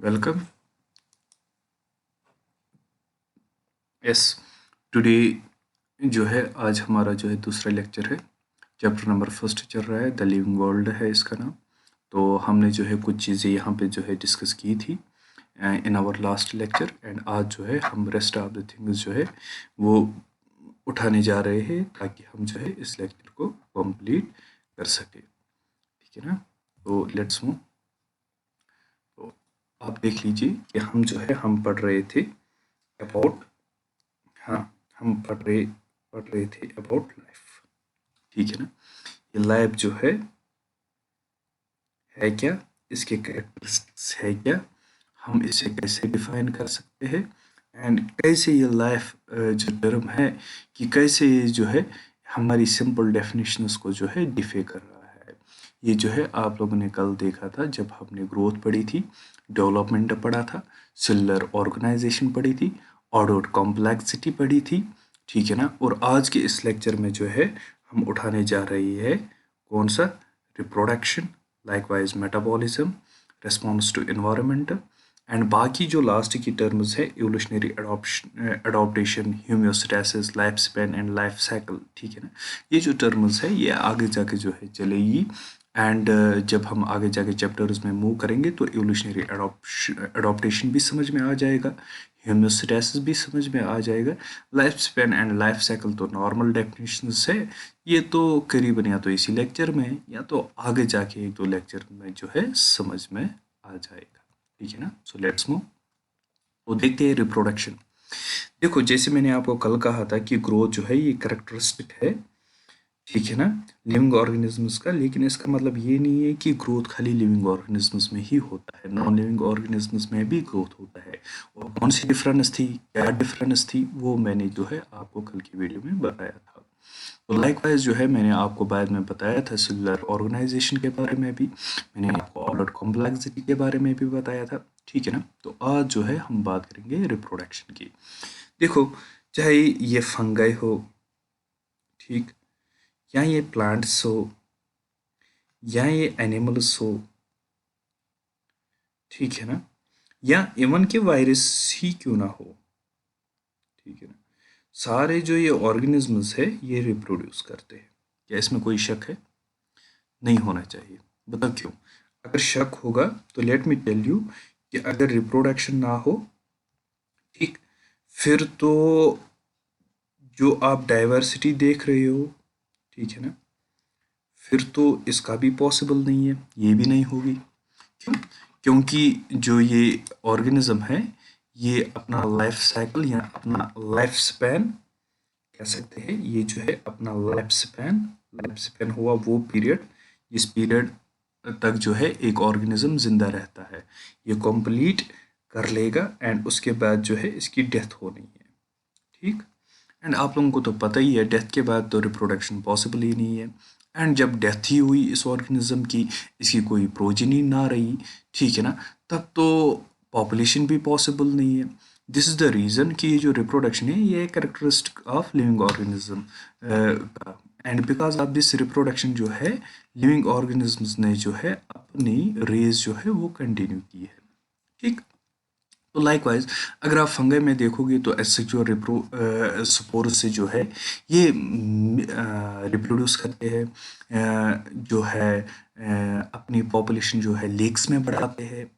Welcome. Yes, today जो है आज हमारा जो है दूसरा लेक्चर है। चैप्टर नंबर फर्स्ट चल रहा है, द लिविंग वर्ल्ड है इसका नाम। तो हमने जो है कुछ चीज़ें यहाँ पे जो है डिस्कस की थी in our last lecture, and आज जो है हम रेस्ट ऑफ द थिंग्स जो है वो उठाने जा रहे हैं ताकि हम जो है इस लेक्चर को कंप्लीट कर सके। ठीक है ना? तो लेट्स मूव। तो आप देख लीजिए कि हम जो है हम पढ़ रहे थे अबाउट, हाँ, हम पढ़ रहे थे अबाउट लाइफ। ठीक है ना? ये लाइफ जो है क्या, इसके कैरेक्टरिस्टिक्स है क्या, हम इसे कैसे डिफाइन कर सकते हैं, एंड कैसे ये लाइफ जो टर्म है कि कैसे ये जो है हमारी सिंपल डेफिनेशंस को जो है डिफे कर रहा है। ये जो है आप लोगों ने कल देखा था जब हमने ग्रोथ पढ़ी थी, डेवलपमेंट पढ़ा था, सेलुलर ऑर्गेनाइजेशन पढ़ी थी, ऑर्डर्ड कॉम्प्लेक्सिटी पढ़ी थी। ठीक है ना? और आज के इस लेक्चर में जो है हम उठाने जा रही है कौन सा, reproduction, likewise metabolism, response to environment, and बाकी जो लास्ट की टर्म्स है evolutionary adaptation, homeostasis, life span and life cycle. ठीक है ना? ये जो टर्म्स है ये आगे जाके जो है चलेगी, एंड जब हम आगे जाके चैप्टर्स में मूव करेंगे तो इवोल्यूशनरी अडॉप्टेशन भी समझ में आ जाएगा, होम्योस्टैसिस भी समझ में आ जाएगा, life span and life cycle तो नॉर्मल डेफिनेशंस है। ये तो करीबन या तो इसी लेक्चर में या तो आगे जाके एक दो लेक्चर में जो है समझ में आ जाएगा। ठीक है ना? So let's move. तो देखते हैं रिप्रोडक्शन। देखो, जैसे मैंने आपको कल कहा था कि ग्रोथ जो है ये करेक्टरिस्टिक है, ठीक है ना, लिविंग ऑर्गेनिजम्स का। लेकिन इसका मतलब ये नहीं है कि ग्रोथ खाली लिविंग ऑर्गेनिजम्स में ही होता है, नॉन लिविंग ऑर्गेनिजम्स में भी ग्रोथ होता है। और कौन सी डिफरेंस थी, क्या डिफरेंस थी, वो मैंने जो है आपको कल की वीडियो में बताया था। तो लाइकवाइज जो है मैंने आपको बाद में बताया था सेलुलर ऑर्गेनाइजेशन के बारे में भी, मैंने आपको ऑर्डर्ड कॉम्प्लेक्सिटी के बारे में भी बताया था। ठीक है ना? तो आज जो है हम बात करेंगे रिप्रोडक्शन की। देखो, चाहे ये फंगाई हो, ठीक, या ये प्लांट्स हो, या ये एनिमल्स हो, ठीक है ना, या इवन के वायरस ही क्यों ना हो, ठीक है ना, सारे जो ये ऑर्गेनिजम्स है ये रिप्रोड्यूस करते हैं। क्या इसमें कोई शक है? नहीं होना चाहिए। बताओ क्यों? अगर शक होगा तो लेट मी टेल यू कि अगर रिप्रोडक्शन ना हो, ठीक, फिर तो जो आप डाइवर्सिटी देख रहे हो, ठीक है ना, फिर तो इसका भी पॉसिबल नहीं है, ये भी नहीं होगी। क्यों? क्योंकि जो ये ऑर्गेनिज्म है ये अपना लाइफ साइकिल या अपना लाइफ स्पैन, कह सकते हैं ये जो है अपना लाइफ स्पैन हुआ वो पीरियड जिस पीरियड तक जो है एक ऑर्गेनिज्म जिंदा रहता है, ये कंप्लीट कर लेगा, एंड उसके बाद जो है इसकी डेथ होनी है। ठीक, एंड आप लोगों को तो पता ही है डेथ के बाद तो रिप्रोडक्शन पॉसिबल ही नहीं है। एंड जब डेथ ही हुई इस ऑर्गेनिज्म की, इसकी कोई प्रोजेनी ना रही, ठीक है ना, तब तो पॉपुलेशन भी पॉसिबल नहीं है। दिस इज द रीज़न कि ये जो रिप्रोडक्शन है ये कैरेक्टरिस्टिक ऑफ लिविंग ऑर्गेनिज्म का, and because of this reproduction जो है लिविंग ऑर्गेनिजम्स ने जो है अपनी रेस जो है वो कंटिन्यू की है। ठीक, तो लाइकवाइज अगर आप फंगई में देखोगे तो एसेक्सुअल स्पोर से जो है ये रिप्रोड्यूस करते हैं, जो है अपनी पॉपुलेशन जो है लेक्स में बढ़ाते हैं,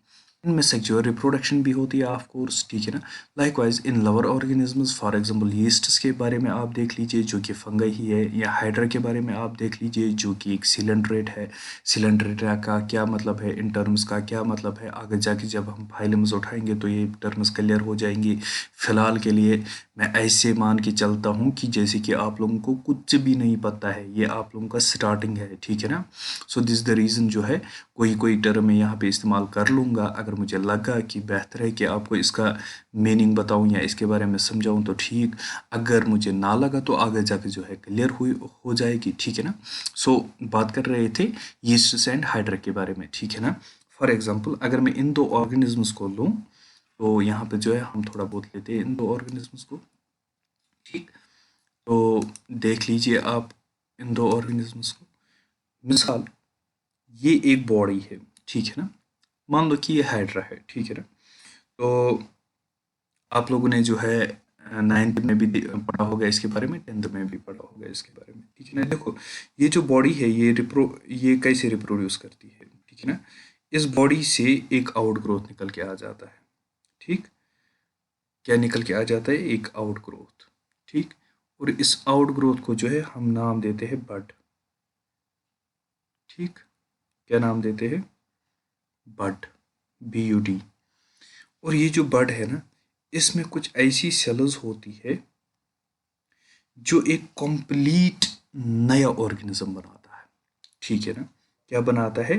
इनमें सेक्सुअल रिप्रोडक्शन भी होती है ऑफ कोर्स। ठीक है ना? Likewise in lower organisms, for example yeasts के बारे में आप देख लीजिए जो कि फंगई ही है, या हाइड्रा के बारे में आप देख लीजिए जो कि एक सिलेंड्रेट है। सिलेंड्रेट का क्या मतलब है, इन टर्म्स का क्या मतलब है, आगे जाके जब हम फाइलम्स उठाएंगे तो ये टर्म्स क्लियर हो जाएंगी। फिलहाल के लिए मैं ऐसे मान के चलता हूँ कि जैसे कि आप लोगों को कुछ भी नहीं पता है, ये आप लोगों का स्टार्टिंग है। ठीक है ना? सो दिस द रीज़न जो है कोई कोई टर्म मैं यहाँ पे इस्तेमाल कर लूँगा अगर मुझे लगा कि बेहतर है कि आपको इसका मीनिंग बताऊँ या इसके बारे में समझाऊँ तो ठीक, अगर मुझे ना लगा तो आगे जाके जो है क्लियर हुई हो जाएगी। ठीक है ना? सो बात कर रहे थे यीस्ट एंड हाइड्रा के बारे में। ठीक है ना? फॉर एग्जांपल अगर मैं इन दो ऑर्गेनिजम्स को लूँ तो यहाँ पे जो है हम थोड़ा बहुत लेते हैं इन दो ऑर्गेनिजम्स को। ठीक, तो देख लीजिए आप इन दो ऑर्गेनिजम्स को। मिसाल, ये एक बॉडी है, ठीक है ना, मान लो कि ये हाइड्रा है, ठीक है ना। तो आप लोगों ने जो है 9th में भी पढ़ा होगा इसके बारे में, 10th में भी पढ़ा होगा इसके बारे में, ठीक है ना। देखो ये जो बॉडी है ये कैसे रिप्रोड्यूस करती है, ठीक है ना। इस बॉडी से एक आउट ग्रोथ निकल के आ जाता है, ठीक। क्या निकल के आ जाता है? एक आउट ग्रोथ, ठीक। और इस आउट ग्रोथ को जो है हम नाम देते हैं बड, ठीक। क्या नाम देते हैं? बड, BUD। और ये जो बड है ना, इसमें कुछ ऐसी सेल्स होती है जो एक कंप्लीट नया ऑर्गेनिज्म बनाता है, ठीक है ना। क्या बनाता है?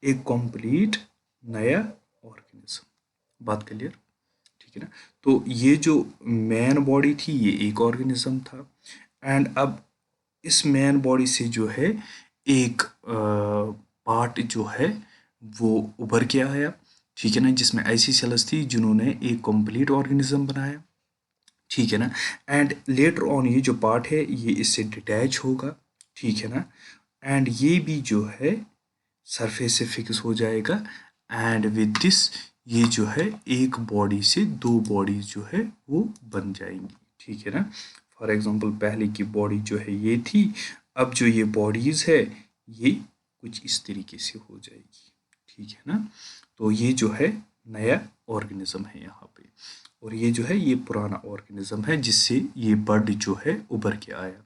एक कंप्लीट नया ऑर्गेनिज्म। बात क्लियर? ठीक है ना। तो ये जो मैन बॉडी थी ये एक ऑर्गेनिज्म था, एंड अब इस मैन बॉडी से जो है एक पार्ट जो है वो उभर के आया, ठीक है ना, जिसमें ऐसी सेल्स थी जिन्होंने एक कंप्लीट ऑर्गेनिज्म बनाया, ठीक है ना। एंड लेटर ऑन ये जो पार्ट है ये इससे डिटैच होगा, ठीक है ना। एंड ये भी जो है सरफेस से फिक्स हो जाएगा, एंड विद दिस ये जो है एक बॉडी से दो बॉडीज जो है वो बन जाएंगी, ठीक है ना। फॉर एग्जांपल पहले की बॉडी जो है ये थी, अब जो ये बॉडीज है ये कुछ इस तरीके से हो जाएगी, ठीक है ना। तो ये जो है नया ऑर्गेनिज्म है यहाँ पे, और ये जो है ये पुराना ऑर्गेनिज्म है जिससे ये बर्ड जो है उभर के आया,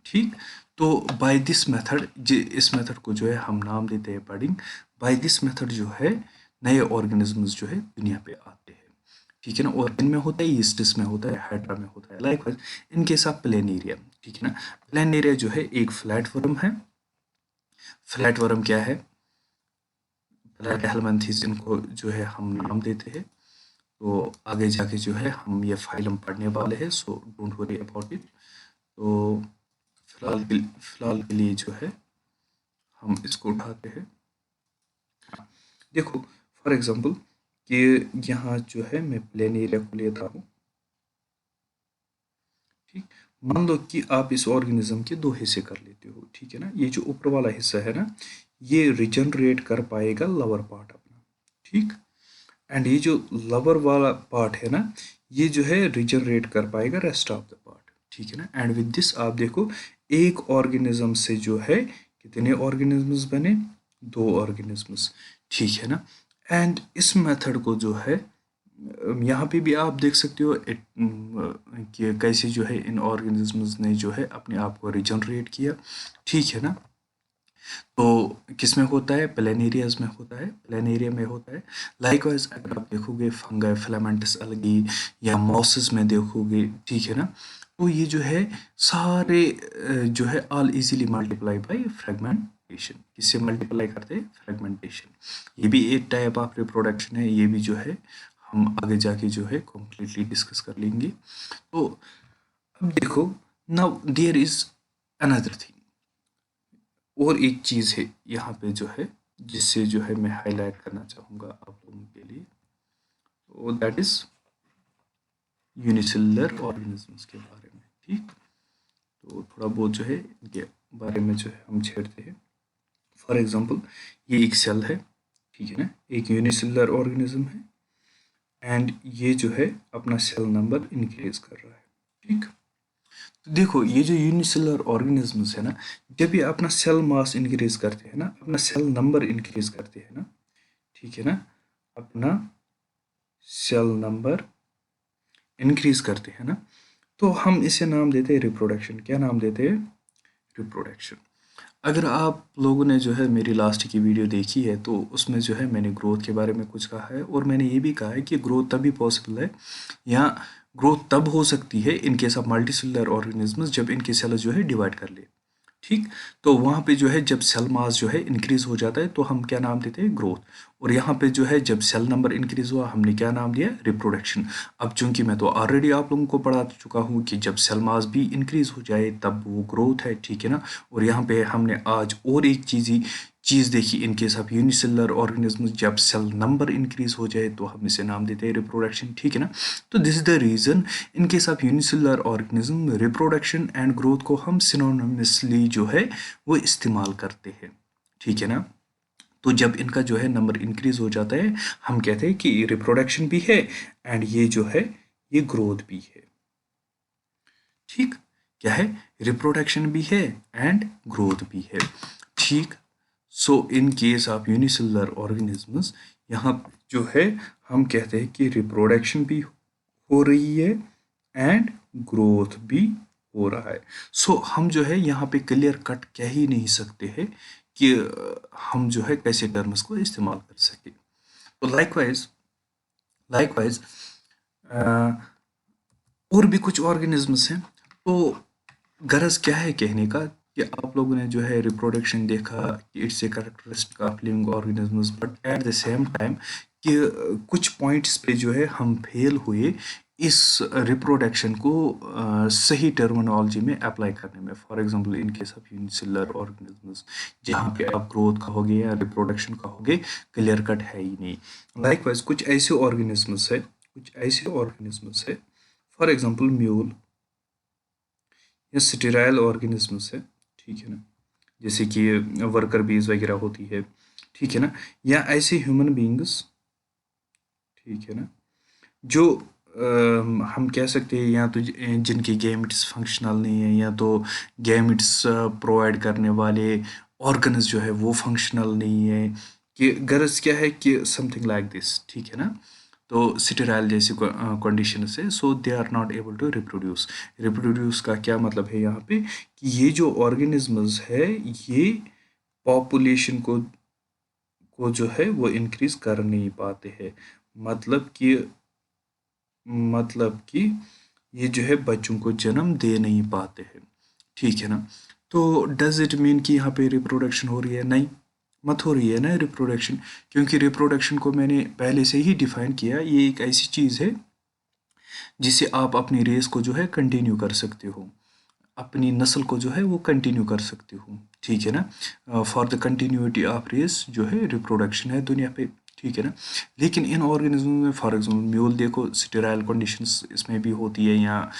ठीक। तो बाय दिस मेथड, इस मेथड को जो है हम नाम देते हैं बर्डिंग। बाय दिस मेथड जो है नए ऑर्गेनिजम्स जो है दुनिया पे आते हैं, ठीक है ना। और इनमें होता है ईस्टिस में होता है, हाइड्रा में होता है, लाइकवाइज इनके साथ प्लेनेरिया, ठीक है ना। प्लेनेरिया जो है एक फ्लैट वर्म है। फ्लैट वर्म क्या है? प्लेटहेलमिन्थेस इनको जो है हम नाम देते हैं। तो आगे जाके जो है हम ये फाइलम पढ़ने वाले हैं, so don't worry about it. तो फिलहाल के लिए जो है हम इसको उठाते हैं। देखो फॉर एग्जांपल कि यहाँ जो है मैं प्लेन एरिया को लेता हूँ, ठीक। मान लो कि आप इस ऑर्गेनिज्म के दो हिस्से कर लेते हो, ठीक है ना। ये जो ऊपर वाला हिस्सा है ना ये रिजनरेट कर पाएगा लोअर पार्ट अपना, ठीक। एंड ये जो लोअर वाला पार्ट है ना ये जो है रिजनरेट कर पाएगा रेस्ट ऑफ द पार्ट, ठीक है ना। एंड विद दिस आप देखो एक ऑर्गेनिज्म से जो है कितने ऑर्गेनिजम्स बने? दो ऑर्गेनिजम्स, ठीक है ना। एंड इस मेथड को जो है यहाँ पे भी आप देख सकते हो कि कैसे जो है इन ऑर्गेनिजम्स ने जो है अपने आप को रिजनरेट किया, ठीक है ना। तो किस में होता है? प्लेनेरियाज में होता है, प्लेनेरिया में होता है। लाइकवाइज अगर आप देखोगे फंगाई, फिलामेंटस अलगी या मॉसेस में देखोगे, ठीक है ना। तो ये जो है सारे जो है all easily multiply by fragmentation. किससे मल्टीप्लाई करते हैं? फ्रेगमेंटेशन। ये भी एक टाइप ऑफ रिप्रोडक्शन है, ये भी जो है हम आगे जाके जो है कम्प्लीटली डिस्कस कर लेंगे। तो अब देखो, now there is another thing, और एक चीज़ है यहाँ पे जो है जिससे जो है मैं हाईलाइट करना चाहूँगा आप लोगों के लिए, तो दैट इज़ यूनिसेलुलर ऑर्गेनिजम्स के बारे में, ठीक। तो थोड़ा बहुत जो है इनके बारे में जो है हम छेड़ते हैं। फॉर एग्जांपल ये एक सेल है, ठीक है ना, एक यूनिसेलुलर ऑर्गेनिज्म है, एंड ये जो है अपना सेल नंबर इंक्रीज कर रहा है, ठीक। तो देखो ये जो यूनिसेलुलर ऑर्गेनिजम्स है ना, जब ये अपना सेल मास इंक्रीज करते हैं ना, अपना सेल नंबर इंक्रीज करते हैं ना, ठीक है ना, अपना सेल नंबर इंक्रीज करते हैं ना, तो हम इसे नाम देते हैं रिप्रोडक्शन। क्या नाम देते हैं? रिप्रोडक्शन। अगर आप लोगों ने जो है मेरी लास्ट की वीडियो देखी है तो उसमें जो है मैंने ग्रोथ के बारे में कुछ कहा है, और मैंने ये भी कहा है कि ग्रोथ तभी पॉसिबल है या ग्रोथ तब हो सकती है इन केस ऑफ मल्टीसेलुलर ऑर्गेनिजम्स जब इनके सेल जो है डिवाइड कर ले, ठीक। तो वहाँ पे जो है जब सेल मास जो है इंक्रीज हो जाता है तो हम क्या नाम देते हैं? ग्रोथ। और यहाँ पे जो है जब सेल नंबर इंक्रीज हुआ हमने क्या नाम दिया? रिप्रोडक्शन। अब चूंकि मैं तो ऑलरेडी आप लोगों को पढ़ा चुका हूँ कि जब सेल मास भी इंक्रीज हो जाए तब वो ग्रोथ है, ठीक है ना। और यहाँ पे हमने आज और एक चीज़ देखी इन केस ऑफ यूनिसेलुलर ऑर्गेनिज्म, जब सेल नंबर इंक्रीज हो जाए तो हम इसे नाम देते हैं रिप्रोडक्शन, ठीक है ना। तो this is the reason in case of unicellular organism reproduction and growth को हम सिनोनिमसली जो है वो इस्तेमाल करते हैं, ठीक है ना। तो जब इनका जो है नंबर इंक्रीज हो जाता है, हम कहते हैं कि रिप्रोडक्शन भी है एंड ये जो है ये ग्रोथ भी है। ठीक, क्या है, रिप्रोडक्शन भी है एंड ग्रोथ भी है। ठीक, so in case of unicellular organisms, यहाँ जो है हम कहते हैं कि रिप्रोडक्शन भी हो रही है एंड ग्रोथ भी हो रहा है। सो हम जो है यहाँ पे क्लियर कट कह ही नहीं सकते हैं कि हम जो है कैसे टर्म्स को इस्तेमाल कर सके। तो लाइकवाइज लाइकवाइज और भी कुछ ऑर्गेनिजम्स हैं। तो गरज क्या है कहने का कि आप लोगों ने जो है रिप्रोडक्शन देखा कि it's a characteristic of living organisms, but at the same time कि कुछ पॉइंट्स पे जो है हम फेल हुए इस रिप्रोडक्शन को सही टर्मिनोलॉजी में अप्लाई करने में। For example in case of unicellular organisms, जहाँ पे आप ग्रोथ कहोगे या रिप्रोडक्शन कहोगे, क्लियर कट है ही नहीं। लाइकवाइज कुछ ऐसे ऑर्गेनिजम्स है, फॉर एग्जांपल म्यूल या स्टेराइल ऑर्गेनिजम्स है, ठीक है ना, जैसे कि वर्कर बीज वगैरह होती है, ठीक है ना, या ऐसे ह्यूमन बींग्स, ठीक है ना, जो हम कह सकते हैं या तो जिनके गैमेट्स फंक्शनल नहीं है, या तो गैमेट्स प्रोवाइड करने वाले ऑर्गन्स जो है वो फंक्शनल नहीं है, कि गरज क्या है कि समथिंग लाइक दिस, ठीक है ना। तो स्टेराइल जैसी कंडीशन से, so they are not able to reproduce. Reproduce का क्या मतलब है यहाँ पे कि ये जो ऑर्गेनिजम्स है ये पॉपुलेशन को जो है वो इंक्रीज कर नहीं पाते हैं। मतलब कि ये जो है बच्चों को जन्म दे नहीं पाते हैं, ठीक है ना। तो डज इट मीन कि यहाँ पे रिप्रोडक्शन हो रही है? नहीं, मत हो रही है ना रिप्रोडक्शन, क्योंकि रिप्रोडक्शन को मैंने पहले से ही डिफाइन किया, ये एक ऐसी चीज़ है जिससे आप अपनी रेस को जो है कंटिन्यू कर सकते हो, अपनी नस्ल को जो है वो कंटिन्यू कर सकते हो, ठीक है ना। For the continuity of race जो है रिप्रोडक्शन है दुनिया पे, ठीक है ना। लेकिन इन ऑर्गेनिज्म में फॉर एग्जांपल म्यूल देखो, स्टेराइल कंडीशंस इसमें भी होती है, या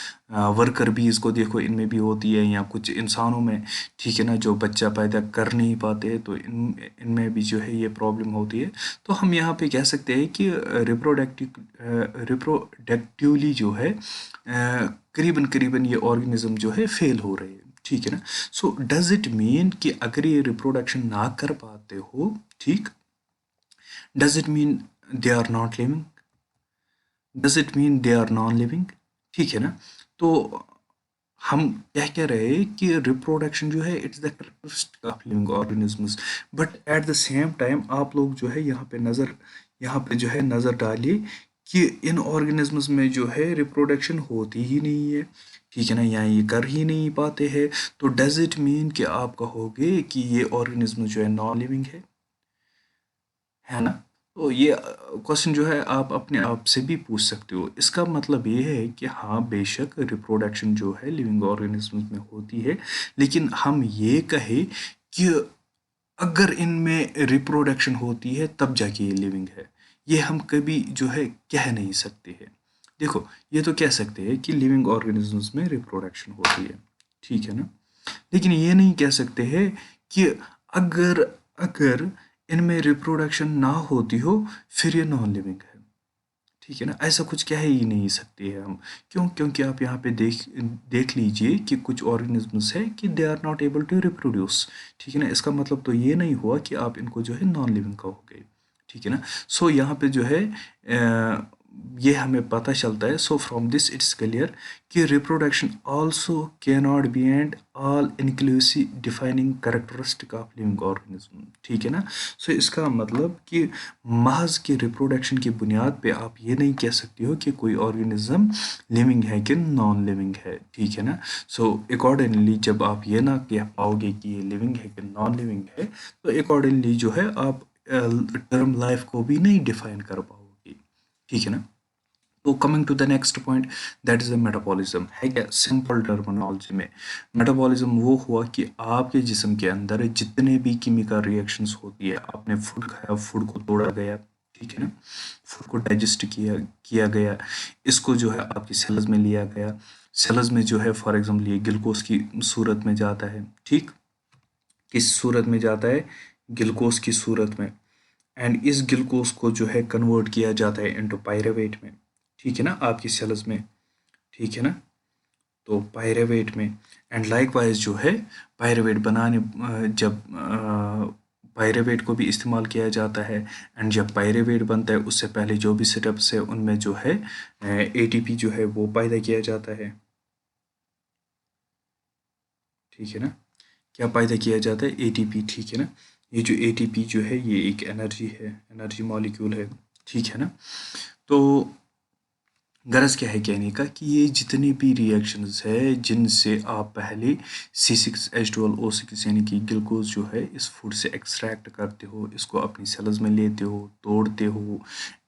वर्कर बीज को देखो इनमें भी होती है, या कुछ इंसानों में, ठीक है ना, जो बच्चा पैदा कर नहीं पाते हैं, तो इनमें भी जो है ये प्रॉब्लम होती है। तो हम यहाँ पे कह सकते हैं कि रिप्रोडक्टिवली जो है करीबन करीबन ये ऑर्गेनिज्म जो है फेल हो रहे हैं, ठीक है ना। सो डज इट मीन कि अगर ये रिप्रोडक्शन ना कर पाते हो, ठीक, does it mean they are not living? Does it mean they are non living? ठीक है ना। तो हम क्या कह रहे हैं कि रिप्रोडक्शन जो है it's the characteristic of living organisms, but at the same time आप लोग जो है यहाँ पे जो है नज़र डालिए कि इन ऑर्गेनिजम्स में जो है रिप्रोडक्शन होती ही नहीं है, ठीक है ना, या ये कर ही नहीं पाते हैं। तो डज इट मीन कि आप कहोगे कि ये ऑर्गेनिज्म जो है नॉन लिविंग है ना। तो ये क्वेश्चन जो है आप अपने आप से भी पूछ सकते हो। इसका मतलब ये है कि हाँ बेशक रिप्रोडक्शन जो है लिविंग ऑर्गेनिज्म्स में होती है, लेकिन हम ये कहें कि अगर इनमें रिप्रोडक्शन होती है तब जाके ये लिविंग है, ये हम कभी जो है कह नहीं सकते हैं। देखो, ये तो कह सकते हैं कि लिविंग ऑर्गेनिजम्स में रिप्रोडक्शन होती है, ठीक है ना, लेकिन ये नहीं कह सकते हैं कि अगर अगर इनमें रिप्रोडक्शन ना होती हो फिर ये नॉन लिविंग है, ठीक है ना। ऐसा कुछ कह ही नहीं सकते हैं हम। क्यों? क्योंकि आप यहाँ पे देख लीजिए कि कुछ ऑर्गेनिजम्स है कि they are not able to reproduce, ठीक है ना। इसका मतलब तो ये नहीं हुआ कि आप इनको जो है नॉन लिविंग कहोगे, ठीक है ना। सो यहाँ पे जो है ये हमें पता चलता है, so from this it's clear कि reproduction also can not be and all inclusive defining characteristic of living organism, ठीक है ना। सो इसका मतलब कि महज के रिप्रोडक्शन की बुनियाद पे आप ये नहीं कह सकते हो कि कोई ऑर्गेनिज्म लिविंग है कि नॉन लिविंग है, ठीक है ना। सो अकॉर्डिंगली जब आप ये ना कह पाओगे कि ये लिविंग है कि नॉन लिविंग है, तो अकॉर्डिंगली जो है आप टर्म लाइफ को भी नहीं डिफाइन कर पाओगे, ठीक है ना। तो coming to the next point, that is the metabolism. है क्या सिंपल टर्मिनोलॉजी में मेटाबॉलिज्म वो हुआ कि आपके जिस्म के अंदर जितने भी केमिकल रिएक्शंस होती है, आपने फूड खाया, फूड को तोड़ा गया, ठीक है ना, फूड को डाइजेस्ट किया गया, इसको जो है आपकी सेल्स में लिया गया, सेल्स में जो है फॉर एग्जांपल ये ग्लूकोज की सूरत में जाता है, ठीक, किस सूरत में जाता है? ग्लूकोज की सूरत में, एंड इस ग्लूकोज को जो है कन्वर्ट किया जाता है इनटू पायरेवेट में, ठीक है ना, आपकी सेल्स में, ठीक है ना। तो पायरेवेट में, एंड लाइकवाइज जो है पायरेवेट बनाने जब पायरेवेट को भी इस्तेमाल किया जाता है, एंड जब पायरेवेट बनता है उससे पहले जो भी स्टेप्स है उनमें जो है एटीपी जो है वो पैदा किया जाता है, ठीक है ना। क्या पैदा किया जाता है? एटीपी, ठीक है ना। ये जो एटीपी जो है ये एक एनर्जी है, एनर्जी मॉलिक्यूल है, ठीक है ना। तो गरज क्या है कहने का कि ये जितनी भी रिएक्शंस है जिनसे आप पहले C6H12O6 यानी कि ग्लूकोज जो है इस फूड से एक्सट्रैक्ट करते हो, इसको अपनी सेल्स में लेते हो, तोड़ते हो,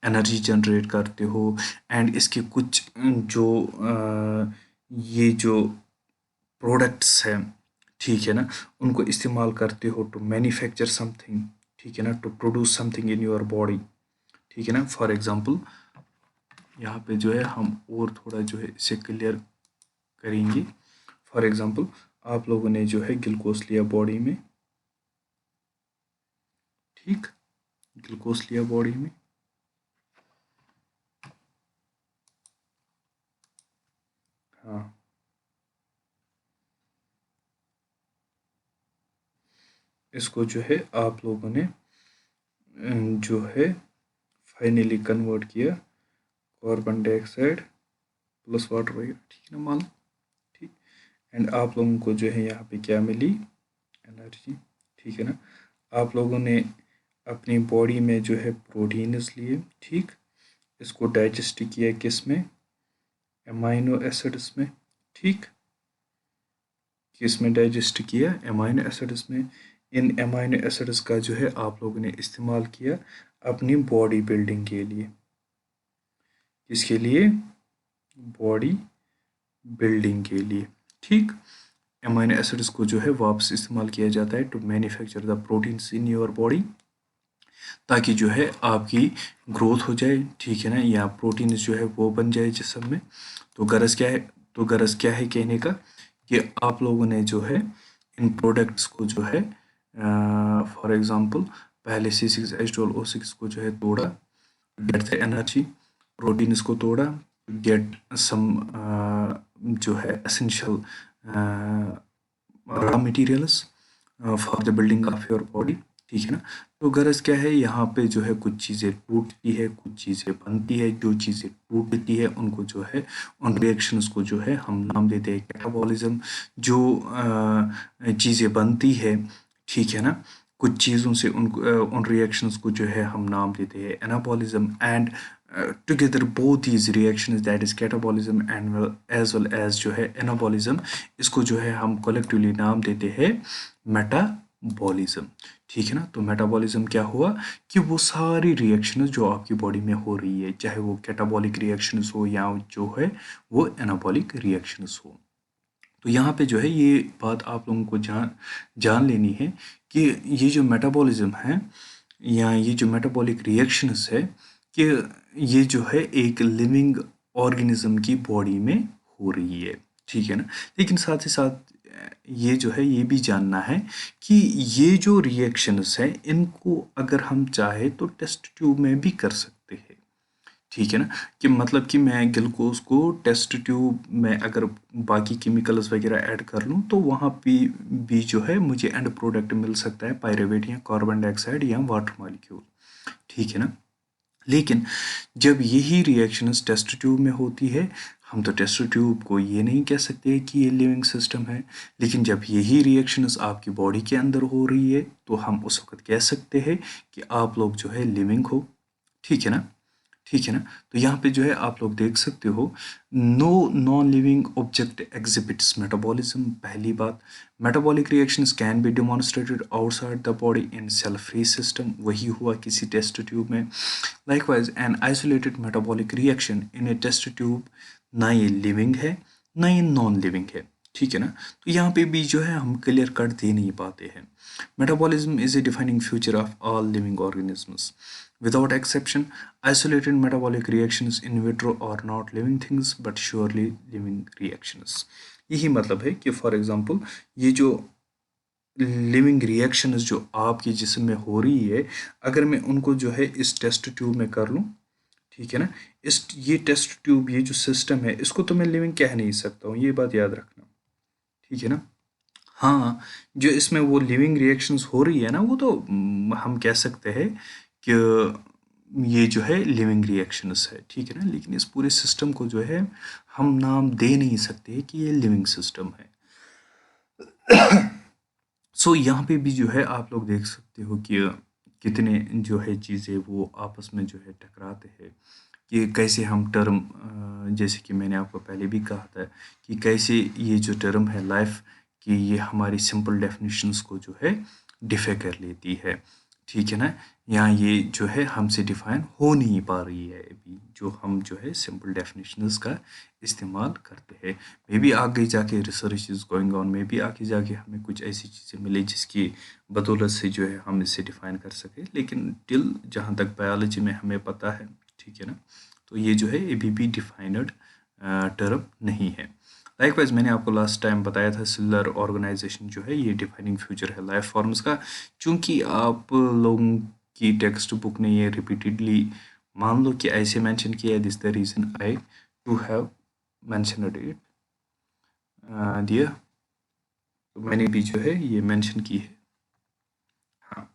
एनर्जी जनरेट करते हो, एंड इसके कुछ जो ये जो प्रोडक्ट्स हैं, ठीक है ना, उनको इस्तेमाल करते हो टू मैन्युफैक्चर समथिंग, ठीक है ना, to produce something in your body, ठीक है ना। फॉर एग्जांपल यहाँ पे जो है हम और थोड़ा जो है इसे क्लियर करेंगे। फॉर एग्जांपल आप लोगों ने जो है ग्लूकोज लिया बॉडी में, ठीक, ग्लूकोज लिया बॉडी में, हाँ, इसको जो है आप लोगों ने जो है फाइनली कन्वर्ट किया कार्बन डाइऑक्साइड प्लस वाटर वगैरह, ठीक है ना, मान लो, ठीक। एंड आप लोगों को जो है यहाँ पे क्या मिली? एनर्जी, ठीक है ना। आप लोगों ने अपनी बॉडी में जो है प्रोटीन्स लिए, ठीक, इसको डाइजेस्ट किया किस में? एमाइनो एसिड्स में, ठीक, किस में डाइजेस्ट किया? एमाइनो एसिड्स में। इन एमाइनो एसिड्स का जो है आप लोगों ने इस्तेमाल किया अपनी बॉडी बिल्डिंग के लिए, किसके लिए? बॉडी बिल्डिंग के लिए, ठीक। एमाइनो एसिड्स को जो है वापस इस्तेमाल किया जाता है to manufacture the proteins in your body, ताकि जो है आपकी ग्रोथ हो जाए, ठीक है ना, या प्रोटीन जो है वो बन जाए जिस्म में। तो गरज क्या है? तो गरज क्या है कहने का कि आप लोगों ने जो है इन प्रोडक्ट्स को जो है फॉर एग्जांपल पहले C6H12O6 को जो है तोड़ा, गेट द एनर्जी, प्रोटीन्स को तोड़ा, गेट सम जो है essential raw materials for the building of your body, ठीक है ना। तो गरज क्या है, यहाँ पे जो है कुछ चीज़ें टूटती है, कुछ चीज़ें बनती है। जो चीज़ें टूटती है उनको जो है उन रिएक्शंस को जो है हम नाम देते हैं कैटाबॉलिज्म। जो चीज़ें बनती है, ठीक है ना, कुछ चीज़ों से उन रिएक्शंस को जो है हम नाम देते हैं anabolism. And together both these reactions, that is catabolism and as well as जो है एनाबॉलिज्म, इसको जो है हम कलेक्टिवली नाम देते हैं मेटाबॉलिज्म, ठीक है ना। तो मेटाबॉलिज्म क्या हुआ कि वो सारी रिएक्शंस जो आपकी बॉडी में हो रही है, चाहे वो कैटाबॉलिक रिएक्शंस हो या जो है वो एनाबॉलिक रिएक्शंस हो। तो यहाँ पे जो है ये बात आप लोगों को जान लेनी है कि ये जो मेटाबॉलिज्म है या ये जो मेटाबॉलिक रिएक्शंस है कि ये जो है एक लिविंग ऑर्गेनिज्म की बॉडी में हो रही है, ठीक है ना। लेकिन साथ ही साथ ये जो है ये भी जानना है कि ये जो रिएक्शंस हैं इनको अगर हम चाहे तो टेस्ट ट्यूब में भी कर सकते हैं, ठीक है ना। कि मतलब कि मैं ग्लूकोज को टेस्ट ट्यूब में अगर बाकी केमिकल्स वगैरह ऐड कर लूँ तो वहाँ भी जो है मुझे एंड प्रोडक्ट मिल सकता है, पायरेवेट या कार्बन डाइऑक्साइड या वाटर मॉलिक्यूल, ठीक है ना। लेकिन जब यही रिएक्शंस टेस्ट ट्यूब में होती है, हम तो टेस्ट ट्यूब को ये नहीं कह सकते कि ये लिविंग सिस्टम है। लेकिन जब यही रिएक्शंस आपकी बॉडी के अंदर हो रही है तो हम उस वक्त कह सकते हैं कि आप लोग जो है लिविंग हो, ठीक है ना, ठीक है ना। तो यहाँ पे जो है आप लोग देख सकते हो, no non living object exhibits metabolism. पहली बात, metabolic reactions can be demonstrated outside the body in cell free system, वही हुआ किसी टेस्ट ट्यूब में। Likewise an isolated metabolic reaction in a test tube ना ये लिविंग है ना ये नॉन लिविंग है, ठीक है ना। तो यहाँ पे भी जो है हम क्लियर कट दे नहीं पाते हैं। Metabolism is a defining future of all living organisms. Without exception, isolated metabolic reactions in vitro are not living things but surely living reactions. यही मतलब है कि फॉर एग्जांपल ये जो लिविंग रिएक्शंस जो आपके जिस्म में हो रही है, अगर मैं उनको जो है इस टेस्ट ट्यूब में कर लूँ, ठीक है ना, ये टेस्ट ट्यूब, ये जो सिस्टम है, इसको तो मैं लिविंग कह नहीं सकता हूँ, ये बात याद रखना, ठीक है ना। हाँ, जो इसमें वो लिविंग रिएक्शंस हो रही है ना, वो तो हम कह सकते हैं कि ये जो है लिविंग रिएक्शंस है, ठीक है ना, लेकिन इस पूरे सिस्टम को जो है हम नाम दे नहीं सकते कि ये लिविंग सिस्टम है। सो यहाँ पे भी जो है आप लोग देख सकते हो कि कितने जो है चीज़ें वो आपस में जो है टकराते हैं, कि कैसे हम टर्म, जैसे कि मैंने आपको पहले भी कहा था कि कैसे ये जो टर्म है लाइफ की, ये हमारी सिंपल डेफिनेशंस को जो है डिफे कर लेती है, ठीक है ना। यहाँ ये जो है हमसे डिफाइन हो नहीं पा रही है अभी, जो हम जो है सिंपल डेफिनेशंस का इस्तेमाल करते हैं। मे बी आगे जाके research is going on, may be आगे जाके हमें कुछ ऐसी चीज़ें मिले जिसकी बदौलत से जो है हम इसे डिफाइन कर सके, लेकिन टिल जहाँ तक बायोलॉजी में हमें पता है, ठीक है ना, तो ये जो है अभी भी डिफाइनड टर्म नहीं है। लाइकवाइज मैंने आपको लास्ट टाइम बताया था सेलुलर ऑर्गेनाइजेशन जो है ये डिफाइनिंग फ्यूचर है लाइफ फॉर्म्स का। चूंकि आप लोगों की टेक्स्ट बुक ने ये रिपीटेडली मान लो कि ऐसे मेंशन किया है, this the reason I to have mentioned it दिया, तो मैंने भी जो है ये मेंशन की है। हाँ,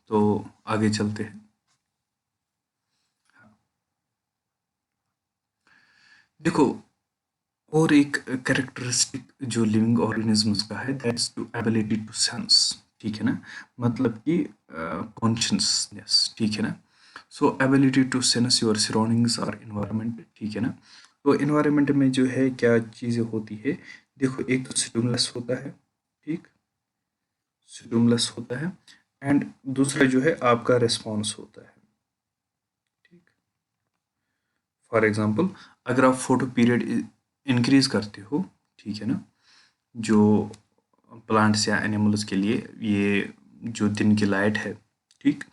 तो आगे चलते हैं। देखो, और एक कैरेक्टरिस्टिक जो लिविंग ऑर्गेनिजम्स का है, that's to ability to sense, ठीक है ना, मतलब कि कॉन्शियसनेस, ठीक है ना। So ability to sense your surroundings और इन्वायरमेंट, ठीक है ना। तो इन्वायरमेंट में जो है क्या चीज़ें होती है, देखो, एक तो स्टिमुलस होता है, ठीक, स्टिमुलस होता है, एंड दूसरा जो है आपका रिस्पॉन्स होता है, ठीक। फॉर एग्जांपल, अगर आप फोटो पीरियड इंक्रीज करते हो, ठीक है ना, जो प्लांट्स या एनिमल्स के लिए ये जो दिन की लाइट है, ठीक,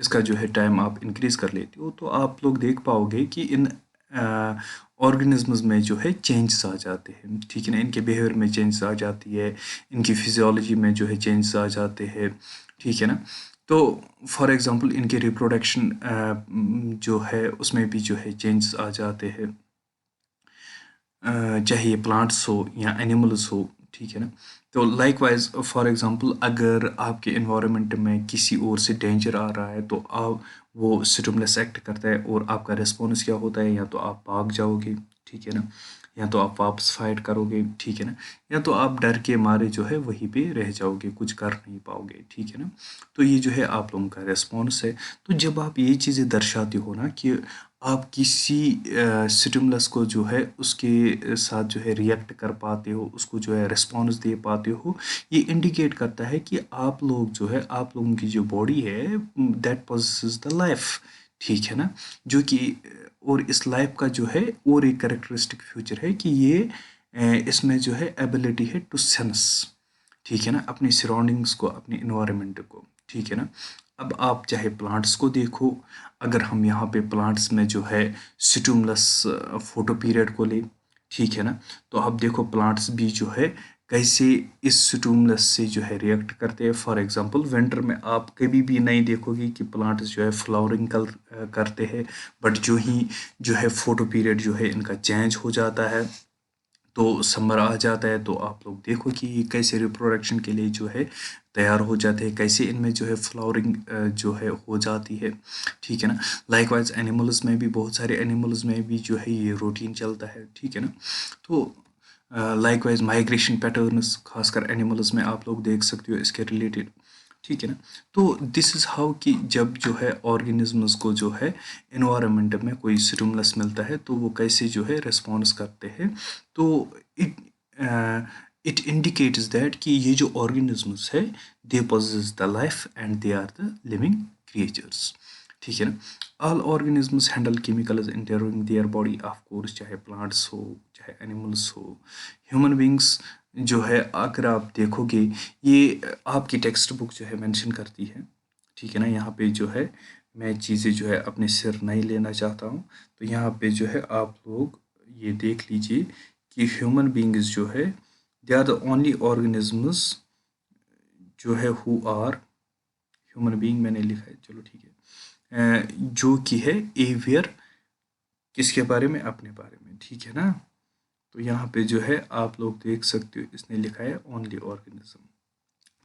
इसका जो है टाइम आप इंक्रीज कर लेते हो, तो आप लोग देख पाओगे कि इन ऑर्गेनिजम्स में जो है चेंजेस आ जाते हैं, ठीक है ना, इनके बिहेवियर में चेंजेस आ जाती है, इनकी फिजियोलॉजी में जो है चेंजेस आ जाते हैं, ठीक है ना। तो फॉर एग्जांपल इनके रिप्रोडक्शन जो है उसमें भी जो है चेंजेस आ जाते हैं, चाहे ये प्लांट्स हो या एनिमल्स हो, ठीक है ना। तो लाइक वाइज फॉर एग्जांपल अगर आपके इन्वायरमेंट में किसी और से डेंजर आ रहा है, तो आप वो स्टिमुलस एक्ट करता है और आपका रिस्पॉन्स क्या होता है, या तो आप भाग जाओगे, ठीक है ना, या तो आप वापस फाइट करोगे, ठीक है ना, या तो आप डर के मारे जो है वहीं पे रह जाओगे, कुछ कर नहीं पाओगे, ठीक है ना। तो ये जो है आप लोगों का रिस्पॉन्स है। तो जब आप ये चीज़ें दर्शाते हो ना कि आप किसी स्टिमुलस को जो है उसके साथ जो है रिएक्ट कर पाते हो, उसको जो है रिस्पॉन्स दे पाते हो, ये इंडिकेट करता है कि आप लोग जो है, आप लोगों की जो बॉडी है, दैट पोजेसेस द लाइफ, ठीक है ना, जो कि और इस लाइफ का जो है और एक कैरेक्टरिस्टिक फ्यूचर है कि ये इसमें जो है एबिलिटी है टू सेंस, ठीक है ना, अपनी सराउंडिंग्स को, अपने इन्वायरमेंट को, ठीक है ना। अब आप चाहे प्लांट्स को देखो, अगर हम यहाँ पे प्लांट्स में जो है स्टिमुलस फोटो पीरियड को ले, ठीक है ना, तो आप देखो प्लांट्स भी जो है कैसे इस स्टिमुलस से जो है रिएक्ट करते हैं। फॉर एग्जांपल विंटर में आप कभी भी नहीं देखोगे कि प्लांट्स जो है फ्लावरिंग करते हैं, बट जो ही जो है फोटो पीरियड जो है इनका चेंज हो जाता है, तो समर आ जाता है, तो आप लोग देखो कि ये कैसे रिप्रोडक्शन के लिए जो है तैयार हो जाते हैं, कैसे इनमें जो है फ्लावरिंग जो है हो जाती है, ठीक है ना। लाइकवाइज एनिमल्स में भी, बहुत सारे एनिमल्स में भी जो है ये रूटीन चलता है, ठीक है ना। तो लाइकवाइज माइग्रेशन पैटर्न्स खासकर एनिमल्स में आप लोग देख सकते हो इसके रिलेटेड, ठीक है ना। तो दिस इज़ हाउ कि जब जो है ऑर्गेनिजम्स को जो है इन्वायरमेंट में कोई स्टिमुलस मिलता है, तो वो कैसे जो है रिस्पॉन्स करते हैं। तो इट इट इंडिकेट्स दैट कि ये जो ऑर्गेनिजम्स है, they possess the life and they are the living creatures, ठीक है ना। All organisms handle chemicals entering their body, of course, चाहे प्लांट्स हो, चाहे एनिमल्स हो, ह्यूमन बींग्स जो है, अगर आप देखोगे ये आपकी टेक्स्ट बुक जो है मेंशन करती है, ठीक है ना। यहाँ पे जो है मैं चीज़ें जो है अपने सिर नहीं लेना चाहता हूँ, तो यहाँ पे जो है आप लोग ये देख लीजिए कि ह्यूमन बींग्स जो है, they are the only organisms जो है हु आर ह्यूमन बीइंग मैंने लिखा है, चलो ठीक है, जो कि है एवियर किसके बारे में, अपने बारे में, ठीक है ना। तो यहाँ पे जो है आप लोग देख सकते हो इसने लिखा है ओनली ऑर्गेनिज्म,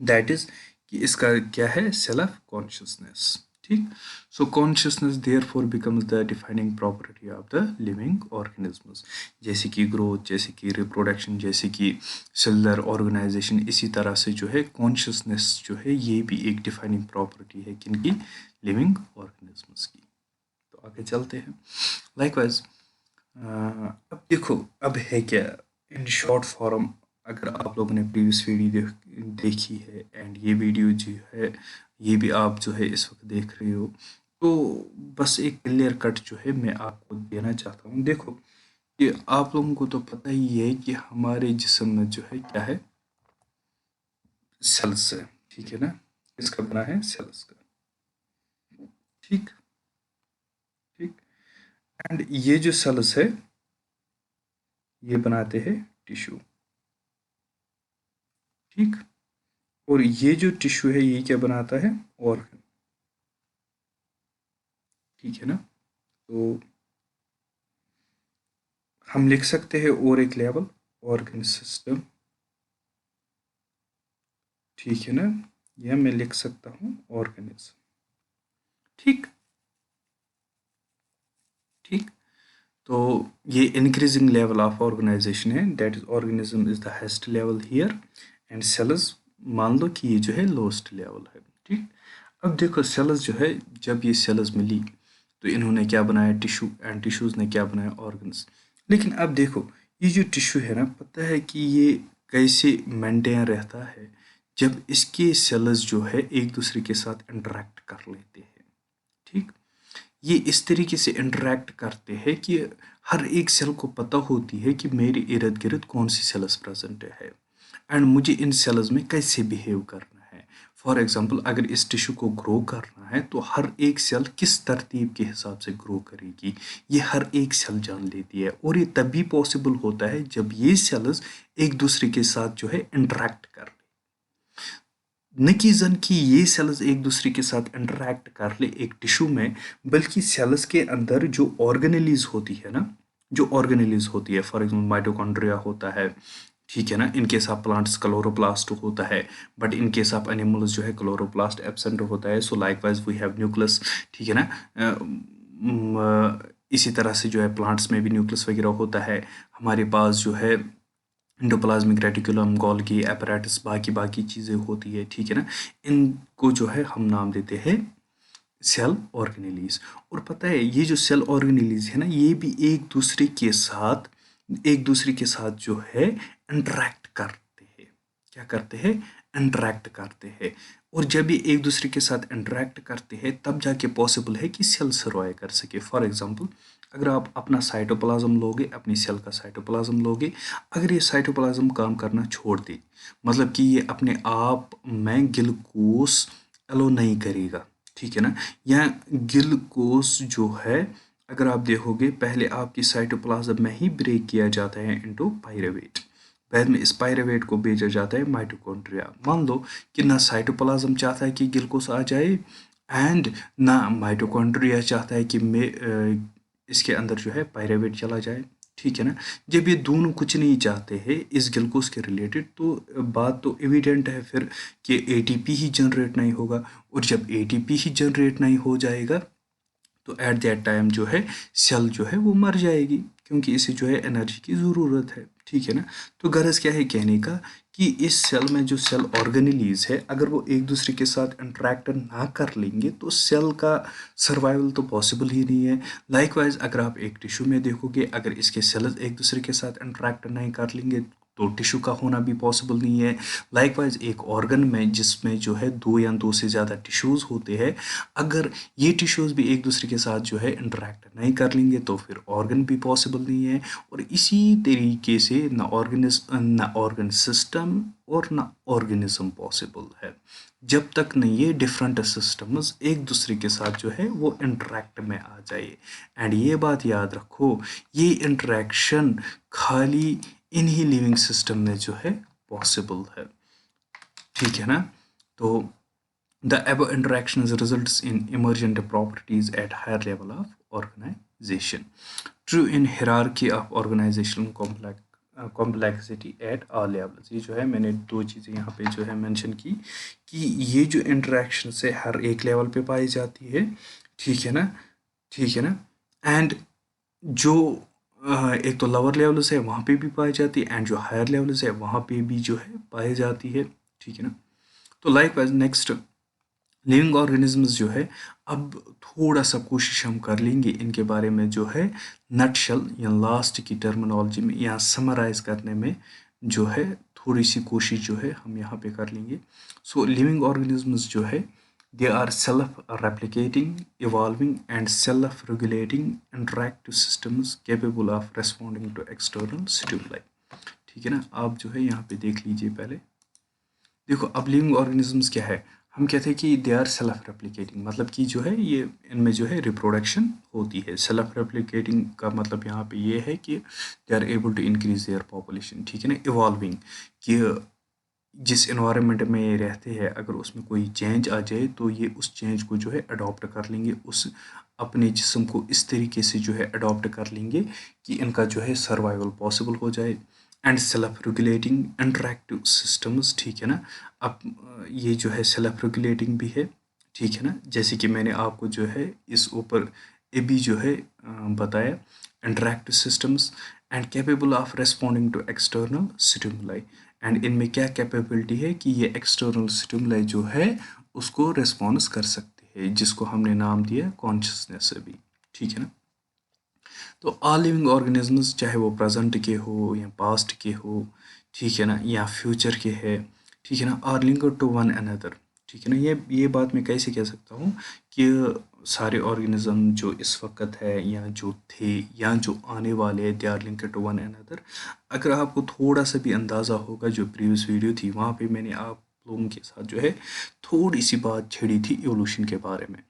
दैट इज कि इसका क्या है, सेल्फ कॉन्शियसनेस, ठीक। सो consciousness therefore becomes the defining property of the living organisms, जैसे कि ग्रोथ, जैसे कि रिप्रोडक्शन, जैसे कि सेलुलर ऑर्गेनाइजेशन, इसी तरह से जो है कॉन्शियसनेस जो है ये भी एक डिफाइनिंग प्रॉपर्टी है किनकी, लिविंग ऑर्गेनिजम्स की। तो आगे चलते हैं। लाइकवाइज अब देखो, अब है क्या इन शॉर्ट फॉर्म, अगर आप लोगों ने प्रीवियस वीडियो देखी है एंड ये वीडियो जो है ये भी आप जो है इस वक्त देख रहे हो, तो बस एक क्लियर कट जो है मैं आपको देना चाहता हूँ। देखो कि आप लोगों को तो पता ही है कि हमारे जिस्म में जो है क्या है, सेल्स है, ठीक है ना, इसका बना है सेल्स का, ठीक ठीक। एंड ये जो सेल्स है ये बनाते हैं टिश्यू, ठीक। और ये जो टिश्यू है ये क्या बनाता है, ऑर्गन, ठीक है ना। तो हम लिख सकते हैं और एक लेवल, ऑर्गन सिस्टम, ठीक है ना, या मैं लिख सकता हूँ ऑर्गेनिज्म, ठीक ठीक। तो ये इंक्रीजिंग लेवल ऑफ ऑर्गेनाइजेशन है, that is organism is the highest level here, and cells मान लो कि ये जो है लोएस्ट लेवल है, ठीक। अब देखो सेल्स जो है, जब ये सेल्स मिली तो इन्होंने क्या बनाया, टिश्यू, एंड टिश्यूज ने क्या बनाया, ऑर्गन्स। लेकिन अब देखो ये जो टिश्यू है ना, पता है कि ये कैसे मेंटेन रहता है, जब इसके सेल्स जो है एक दूसरे के साथ इंटरेक्ट कर लेते हैं, ठीक। ये इस तरीके से इंटरेक्ट करते हैं कि हर एक सेल को पता होती है कि मेरे इर्द गिर्द कौन सी सेल्स प्रेजेंट है एंड मुझे इन सेल्स में कैसे बिहेव करना है। फॉर एग्जांपल अगर इस टिश्यू को ग्रो करना है तो हर एक सेल किस तरतीब के हिसाब से ग्रो करेगी ये हर एक सेल जान लेती है, और ये तभी पॉसिबल होता है जब ये सेल्स एक दूसरे के साथ जो है इंटरेक्ट कर, न कि जन कि ये सेल्स एक दूसरे के साथ इंटरेक्ट कर ले एक टिश्यू में, बल्कि सेल्स के अंदर जो ऑर्गेनेलीज होती है ना, जो ऑर्गेनेलीज होती है, फॉर एग्जांपल माइटोकॉन्ड्रिया होता है, ठीक है ना, in case of plants chloroplast होता है, but in case of animals जो है क्लोरोप्लास्ट एब्सेंट होता है। So likewise we have nucleus, ठीक है ना। इसी तरह से जो है प्लांट्स में भी न्यूक्लियस वगैरह होता है। हमारे पास जो है एंडोप्लाज्मिक रेटिकुलम, गोल्गी एपैरेटस, बाकी बाकी चीज़ें होती है, ठीक है ना। इनको जो है हम नाम देते हैं सेल ऑर्गेनेलीज। और पता है ये जो सेल ऑर्गेनेलीज है ना, ये भी एक दूसरे के साथ जो है इंटरेक्ट करते हैं। क्या करते हैं, इंटरेक्ट करते हैं। और जब ये एक दूसरे के साथ इंटरेक्ट करते हैं तब जाके पॉसिबल है कि सेल सर्वाइव कर सके। फॉर एग्जांपल अगर आप अपना साइटोप्लाज्म लोगे, अपनी सेल का साइटोप्लाज्म लोगे, अगर ये साइटोप्लाज्म काम करना छोड़ दे, मतलब कि ये अपने आप में ग्लूकोज अलो नहीं करेगा, ठीक है ना, या ग्लूकोज जो है अगर आप देखोगे पहले आपकी साइटोप्लाज्म में ही ब्रेक किया जाता है इनटू पायरुवेट, बाद में इस पायरुवेट को भेजा जाता है माइटोकॉन्ड्रिया। मान लो कि ना साइटोप्लाज्म चाहता है कि ग्लूकोज आ जाए एंड ना माइटोकॉन्ड्रिया चाहता है कि इसके अंदर जो है पायरुवेट चला जाए, ठीक है ना। जब ये दोनों कुछ नहीं चाहते हैं इस ग्लूकोज के रिलेटेड, तो बात तो एविडेंट है फिर कि एटीपी ही जनरेट नहीं होगा, और जब एटीपी ही जनरेट नहीं हो जाएगा तो एट दैट टाइम जो है सेल जो है वो मर जाएगी, क्योंकि इसे जो है एनर्जी की ज़रूरत है, ठीक है ना। तो गरज क्या है कहने का कि इस सेल में जो सेल ऑर्गेनेलीज है अगर वो एक दूसरे के साथ इंटरेक्ट ना कर लेंगे तो सेल का सर्वाइवल तो पॉसिबल ही नहीं है। लाइकवाइज अगर आप एक टिश्यू में देखोगे, अगर इसके सेल्स एक दूसरे के साथ इंटरेक्ट नहीं कर लेंगे तो टिश्यू का होना भी पॉसिबल नहीं है। लाइकवाइज एक ऑर्गन में जिसमें जो है दो या दो से ज़्यादा टिश्यूज़ होते हैं, अगर ये टिश्यूज़ भी एक दूसरे के साथ जो है इंटरेक्ट नहीं कर लेंगे तो फिर ऑर्गन भी पॉसिबल नहीं है। और इसी तरीके से ना ऑर्गन सिस्टम और ना ऑर्गेनिज्म पॉसिबल है जब तक नहीं ये डिफरेंट सिस्टम्स एक दूसरे के साथ जो है वो इंटरेक्ट में आ जाए। एंड ये बात याद रखो, ये इंटरेक्शन खाली इन्हीं लिविंग सिस्टम में जो है पॉसिबल है, ठीक है ना। तो the above interactions results in emergent properties at higher level of organization. True in hierarchy of organizational complexity at all levels. ये जो है मैंने दो चीज़ें यहाँ पे जो है मेंशन की कि ये जो इंटरेक्शन से हर एक लेवल पे पाई जाती है, ठीक है ना, ठीक है ना, एंड जो एक तो लोअर लेवल से वहाँ पे भी पाई जाती है एंड जो हायर लेवल से वहाँ पे भी जो है पाई जाती है, ठीक है ना। तो like wise next living organisms जो है, अब थोड़ा सा कोशिश हम कर लेंगे इनके बारे में जो है नटशल या लास्ट की टर्मिनोलॉजी में या समराइज करने में जो है थोड़ी सी कोशिश जो है हम यहाँ पे कर लेंगे। सो लिविंग ऑर्गेनिजम्स जो है they are self replicating, evolving and self regulating interactive systems capable of responding to external stimuli, ठीक है ना। आप जो है यहाँ पे देख लीजिए पहले, देखो अब लिविंग ऑर्गेनिजम्स क्या है, हम कहते हैं कि दे आर सेल्फ रेप्लिकेटिंग, मतलब कि जो है ये इनमें जो है रिप्रोडक्शन होती है। सेल्फ रेप्लिकेटिंग का मतलब यहाँ पे ये है कि they are able to increase their population, ठीक है ना। इवॉल्विंग कि जिस इन्वायरमेंट में ये रहते हैं अगर उसमें कोई चेंज आ जाए तो ये उस चेंज को जो है अडॉप्ट कर लेंगे, उस अपने जिस्म को इस तरीके से जो है अडॉप्ट कर लेंगे कि इनका जो है सर्वाइवल पॉसिबल हो जाए। And self regulating interactive systems, ठीक है ना। अब ये जो है सेल्फ रेगुलेटिंग भी है, ठीक है ना, जैसे कि मैंने आपको जो है इस ऊपर ये भी जो है बताया, interactive systems and capable of responding to external stimuli. And इनमें क्या कैपेबिलिटी है कि ये एक्सटर्नल स्टिमुलाई जो है उसको रिस्पॉन्स कर सकते हैं, जिसको हमने नाम दिया कॉन्शियसनेस भी, ठीक है ना। तो ऑल लिविंग ऑर्गेनिजम्स चाहे वो प्रेजेंट के हो या पास्ट के हो, ठीक है ना, या फ्यूचर के है, ठीक है ना, are linked to one another, ठीक है ना। ये बात मैं कैसे कह सकता हूँ कि सारे ऑर्गेनिज्म जो इस वक्त है या जो थे या जो आने वाले हैं they are linked to one another. अगर आपको थोड़ा सा भी अंदाज़ा होगा, जो प्रीवियस वीडियो थी वहाँ पे मैंने आप लोगों के साथ जो है थोड़ी सी बात छेड़ी थी इवोल्यूशन के बारे में।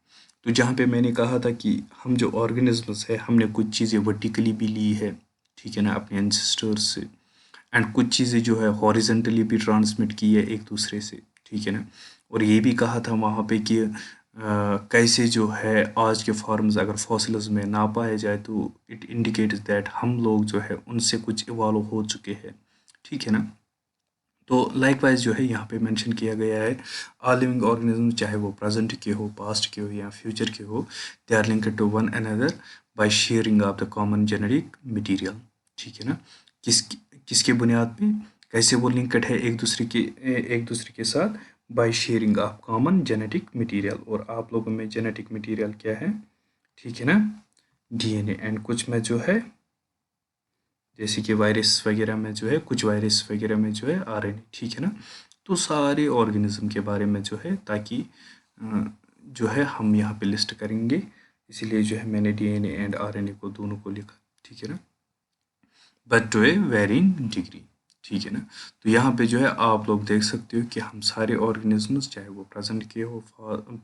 तो जहाँ पे मैंने कहा था कि हम जो ऑर्गेनिजम्स है हमने कुछ चीज़ें वर्टिकली भी ली है, ठीक है ना, अपने एंसेस्टर्स से, एंड कुछ चीज़ें जो है हॉरिजेंटली भी ट्रांसमिट की है एक दूसरे से, ठीक है ना। और ये भी कहा था वहाँ पे कि कैसे जो है आज के फॉर्म्स अगर फॉसिल्स में ना पाए जाए तो इट इंडिकेट्स दैट हम लोग जो है उनसे कुछ इवॉल्व हो चुके हैं, ठीक है ना। तो लाइकवाइज जो है यहाँ पे मेंशन किया गया है ऑल लिविंग ऑर्गेनिज्म चाहे वो प्रेजेंट के हो, पास्ट के हो या फ्यूचर के हो, they are linked to one another by sharing of the common genetic material, ठीक है ना। किसके बुनियाद पे कैसे वो लिंक्ड है एक दूसरे के साथ, bye sharing of common genetic material. और आप लोगों में जेनेटिक मटेरियल क्या है, ठीक है ना, डीएनए, एंड कुछ में जो है जैसे कि वायरस वगैरह में जो है, कुछ वायरस वगैरह में जो है आरएनए, ठीक है ना। तो सारे ऑर्गेनिज्म के बारे में जो है ताकि जो है हम यहाँ पे लिस्ट करेंगे, इसीलिए जो है मैंने डीएनए एंड आरएनए को दोनों को लिखा, ठीक है ना, but to a varying degree, ठीक है ना। तो यहाँ पे जो है आप लोग देख सकते हो कि हम सारे ऑर्गेनिजम्स चाहे वो प्रेजेंट के हो,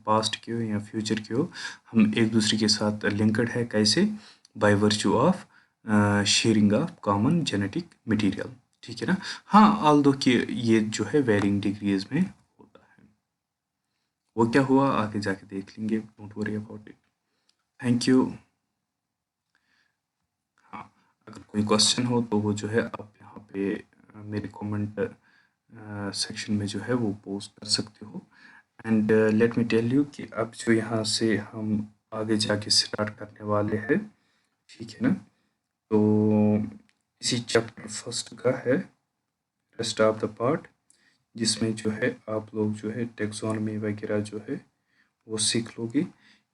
पास्ट के हो या फ्यूचर के हो, हम एक दूसरे के साथ लिंक्ड है, कैसे, by virtue of sharing of common genetic material, ठीक है ना। हाँ, ऑल्दो कि ये जो है वेरिंग डिग्रीज में होता है, वो क्या हुआ आगे जाके देख लेंगे, don't worry about it. Thank you. हाँ, अगर कोई क्वेश्चन हो तो वो जो है आप यहाँ पे मेरे कमेंट सेक्शन में जो है वो पोस्ट कर सकते हो। And let me tell you कि अब जो यहाँ से हम आगे जाके स्टार्ट करने वाले हैं, ठीक है ना। तो इसी चैप्टर फर्स्ट का है रेस्ट ऑफ द पार्ट, जिसमें जो है आप लोग जो है टेक्सोनॉमी वगैरह जो है वो सीख लोगे।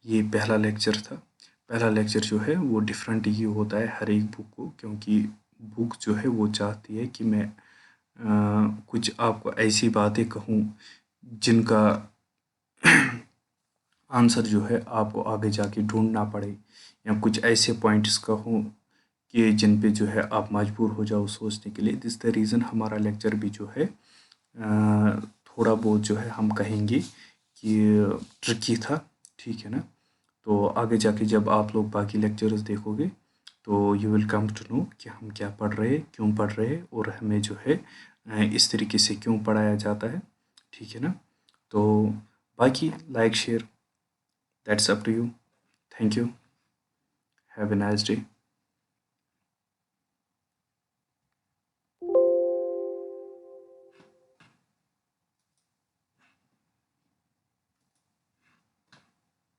ये पहला लेक्चर था। पहला लेक्चर जो है वो डिफरेंट ही होता है हर एक बुक को, क्योंकि बुक जो है वो चाहती है कि मैं कुछ आपको ऐसी बातें कहूँ जिनका आंसर जो है आपको आगे जाके ढूंढना पड़े, या कुछ ऐसे पॉइंट्स कहूँ कि जिन पे जो है आप मजबूर हो जाओ सोचने के लिए। दिस द रीज़न हमारा लेक्चर भी जो है थोड़ा बहुत जो है हम कहेंगे कि ट्रिकी था, ठीक है ना। तो आगे जाके जब आप लोग बाकी लेक्चर्स देखोगे तो you will come to know कि हम क्या पढ़ रहे हैं, क्यों पढ़ रहे हैं, और हमें जो है इस तरीके से क्यों पढ़ाया जाता है, ठीक है ना। तो बाकी like share, that's up to you. Thank you, have a nice day.